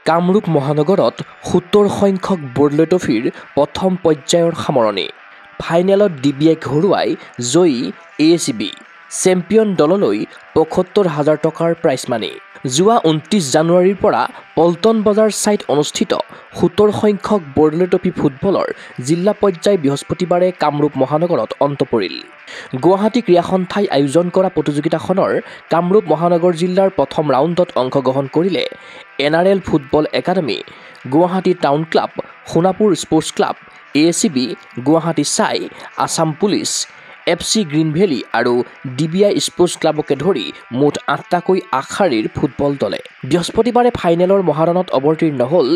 কামৰূপ মহানগৰত ৭০ সংখ্যক বৰদলৈ ট্ৰফিৰ প্ৰথম পৰ্যায়ৰ সামৰণি। ফাইনেলত DBIক হৰুৱাই জয়ী ACB। চেম্পিয়ন দললৈ ৭৫,০০০ টকাৰ প্ৰাইজ মানি। যোৱা ২৯ জানুৱাৰীৰ পৰা পল্টন বজাৰ ছাইট অনুষ্ঠিত ৭০ সংখ্যক বৰদলৈ ট্ৰফি ফুটবলৰ জিলা পৰ্যায় বৃহস্পতিবাৰে কামৰূপ মহানগৰত অন্ত পৰিল। গুৱাহাটী ক্ৰীড়া সন্থাই আয়োজন কৰা প্ৰতিযোগিতাখনৰ কামৰূপ মহানগৰ জিলাৰ প্ৰথম ৰাউণ্ডত অংশগ্ৰহণ কৰিলে NRL football academy, Guwahati town club, Sonapur sports club, ACB, Guwahati SAI, Assam police, FC green valley আৰু DBI স্পৰ্টছ ক্লাবকে ধৰি মুঠ ৮টাকৈ আগশাৰীৰ ফুটবল দলে। বৃহস্পতিবাৰে ফাইনেলৰ মহাৰণত অৱতীৰ্ণ হ'ল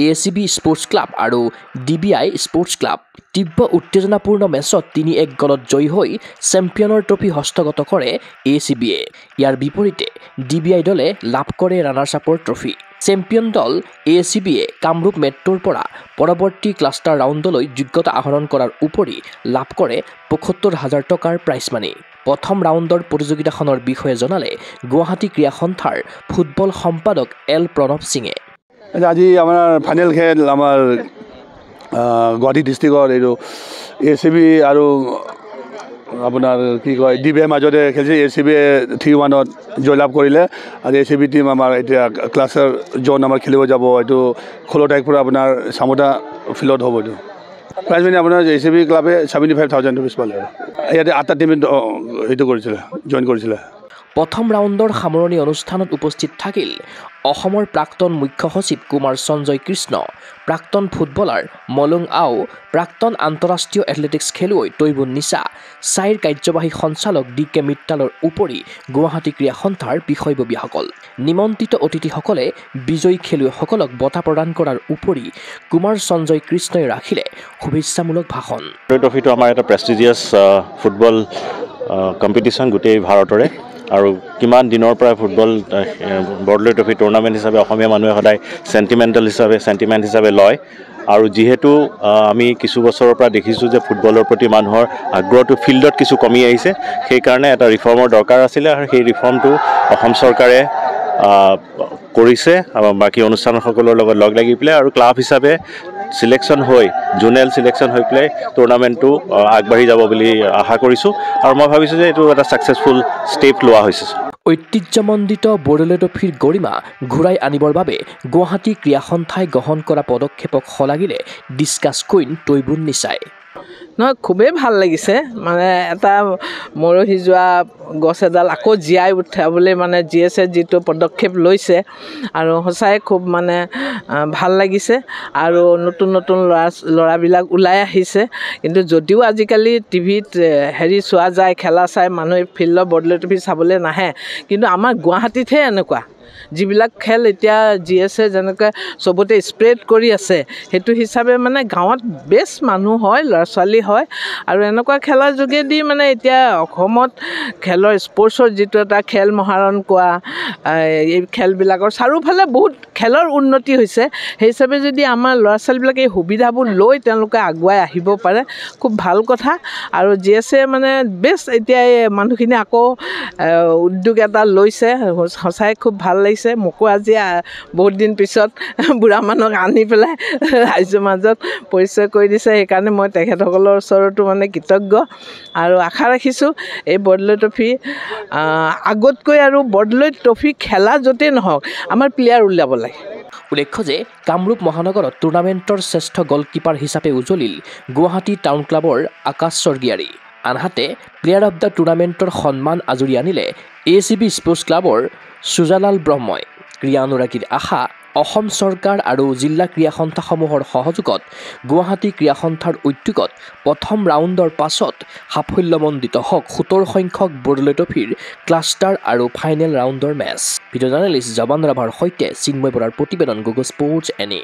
ACB স্পৰ্টছ ক্লাব আৰু DBI স্পৰ্টছ ক্লাব। তীব্ৰ উত্তেজনাপূৰ্ণ মেচত ৩-১ গলত জয়ী হৈ চেম্পিয়নৰ ট্ৰফি হস্তগত কৰে ACBয়ে। ইয়াৰ বিপৰীতে DBI দলে লাভ কৰে ৰানাৰ্ছ আপৰ ট্ৰফি। চেম্পিয়ন দল ACBয়ে কামৰূপ মেট্ৰ'ৰ পৰা পৰৱৰ্তী ক্লাষ্টাৰ ৰাউণ্ডলৈ যোগ্যতা আহৰণ কৰাৰ উপৰি লাভ কৰে ৭৫,০০০ টকাৰ প্ৰাইজ মানি। প্ৰথম ৰাউণ্ডৰ প্ৰতিযোগিতাখনৰ বিষয়ে জনালে গুৱাহাটী ক্ৰীড়া সন্থাৰ ফুটবল সম্পাদক L প্ৰণৱ সিঙে। আজি আমাৰ ফাইনেল খেল আমাৰ গুৱাহাটী ডিষ্ট্ৰিক্টৰ এইটো ACB আৰু আপোনাৰ কি কয় DBIৰ মাজতে খেলিছে। ACBয়ে 3-1ত জয়লাভ কৰিলে আৰু ACB টিম আমাৰ এতিয়া ক্লাছৰ জোন আমাৰ খেলিব যাব। এইটো ১৬ তাৰিখ পৰা আপোনাৰ চামোটা ফিল্ডত হ'ব। এইটো প্ৰাইজ মানি আপোনাৰ ACB ক্লাবে 75,000 ৰুপিজ পালে। ইয়াতে 8টা টিমে সেইটো কৰিছিলে, জইন কৰিছিলে। প্ৰথম ৰাউণ্ডৰ সামৰণি অনুষ্ঠানত উপস্থিত থাকিল অসমৰ প্ৰাক্তন মুখ্য সচিব কুমাৰ সঞ্জয় কৃষ্ণ, প্ৰাক্তন ফুটবলাৰ মলুং আও, প্ৰাক্তন আন্তঃৰাষ্ট্ৰীয় এথলেটিক্স খেলুৱৈ তৈবুন নিছা, চাইৰ কাৰ্যবাহী সঞ্চালক DK মিত্তালৰ উপৰি গুৱাহাটী ক্ৰীড়া সন্থাৰ বিষয়ববীয়াসকল। নিমন্ত্ৰিত অতিথিসকলে বিজয়ী খেলুৱৈসকলক বঁটা প্ৰদান কৰাৰ উপৰি কুমাৰ সঞ্জয় কৃষ্ণই ৰাখিলে শুভেচ্ছামূলক ভাষণ। ট্ৰফিটো আমাৰ এটা প্ৰেষ্টিজিয়াছ ফুটবল কম্পিটিশ্যন গোটেই ভাৰতৰে, আৰু কিমান দিনৰ পৰা ফুটবল বৰদলৈ ট্ৰফি টুৰ্ণামেণ্ট হিচাপে অসমীয়া মানুহে সদায় চেণ্টিমেণ্ট হিচাপে লয়। আৰু যিহেতু আমি কিছু বছৰৰ পৰা দেখিছোঁ যে ফুটবলৰ প্ৰতি মানুহৰ আগ্ৰহটো ফিল্ডত কিছু কমি আহিছে, সেইকাৰণে এটা ৰিফৰ্মৰ দৰকাৰ আছিলে আৰু সেই ৰিফৰ্মটো অসম চৰকাৰে কৰিছে বাকী অনুষ্ঠানসকলৰ লগত লগ লাগি পেলাই, আৰু ক্লাব হিচাপে চিলেকশ্যন হৈ জোনেল চিলেকশ্যন হৈ পেলাই টুৰ্ণামেণ্টটো আগবাঢ়ি যাব বুলি আশা কৰিছোঁ। আৰু মই ভাবিছোঁ যে এইটো এটা ছাকচেছফুল ষ্টেপ লোৱা হৈছে। ঐতিহ্যমণ্ডিত বৰদলৈ ট্ৰফিৰ গৰিমা ঘূৰাই আনিবৰ বাবে গুৱাহাটী ক্ৰীড়া সন্থাই গ্ৰহণ কৰা পদক্ষেপক শলাগিলে ডিছকাছ কুইন তৈবুন নিচাই। নহয়, খুবেই ভাল লাগিছে। মানে এটা মৰহি যোৱা গছ এডাল আকৌ জীয়াই উঠাবলৈ মানে GSে যিটো পদক্ষেপ লৈছে, আৰু সঁচাই খুব মানে ভাল লাগিছে। আৰু নতুন নতুন ল'ৰাবিলাক ওলাই আহিছে। কিন্তু যদিও আজিকালি টিভিত চোৱা যায়, খেলা চাই মানুহে ফিল্ডৰ বৰদলৈ ট্ৰফি চাবলৈ নাহে, কিন্তু আমাৰ গুৱাহাটীতহে এনেকুৱা। যিবিলাক খেল এতিয়া GSে যেনেকৈ চবতে স্প্ৰেড কৰি আছে, সেইটো হিচাপে মানে গাঁৱত বেষ্ট মানুহ হয়, ল'ৰা ছোৱালী হয়, আৰু এনেকুৱা খেলাৰ যোগেদি মানে এতিয়া অসমত খেলৰ স্পৰ্টছৰ যিটো এটা খেল মহাৰণ কোৱা, এই খেলবিলাকৰ চাৰিওফালে বহুত খেলৰ উন্নতি হৈছে। সেই হিচাপে যদি আমাৰ ল'ৰা ছোৱালীবিলাকে এই সুবিধাবোৰ লৈ তেওঁলোকে আগুৱাই আহিব পাৰে, খুব ভাল কথা। আৰু GSে মানে বেষ্ট এতিয়া এই মানুহখিনি আকৌ উদ্যোগ এটা লৈছে, সঁচাই খুব ভাল লাগিছে। মোকো আজি বহুত দিন পিছত বুঢ়া মানুহক আনি পেলাই ৰাইজৰ মাজত পৰিচয় কৰি দিছে, সেইকাৰণে মই তেখেতসকলৰ ওচৰতো মানে কৃতজ্ঞ। আৰু আশা ৰাখিছোঁ এই বৰদলৈ ট্ৰফি আগতকৈ আৰু বৰদলৈ ট্ৰফি খেলা য'তেই নহওক আমাৰ প্লেয়াৰ উলিয়াব লাগে। উল্লেখ্য যে কামৰূপ মহানগৰত টুৰ্ণামেণ্টৰ শ্ৰেষ্ঠ গলকিপাৰ হিচাপে উজলিল গুৱাহাটী টাউন ক্লাবৰ আকাশ স্বৰ্গীয়াৰী। আনহাতে প্লেয়াৰ অৱ দ্য টুৰ্ণামেণ্টৰ সন্মান আজৰি আনিলে ACB স্পৰ্টছ ক্লাবৰ সুজালাল ব্ৰহ্মই। ক্ৰীড়া অনুৰাগীৰ আশা, অসম চৰকাৰ আৰু জিলা ক্ৰীড়া সন্থাসমূহৰ সহযোগত গুৱাহাটী ক্ৰীড়া সন্থাৰ উদ্যোগত প্ৰথম ৰাউণ্ডৰ পাছত সাফল্যমণ্ডিত হওক ৭০ সংখ্যক বৰদলৈ ট্ৰফিৰ ক্লাষ্টাৰ আৰু ফাইনেল ৰাউণ্ডৰ মেচ। ভিডিঅ' জাৰ্নেলিষ্ট জৱান ৰাভাৰ সৈতে চিন্ময় বৰাৰ প্ৰতিবেদন, গুগল স্পৰ্টছ NA।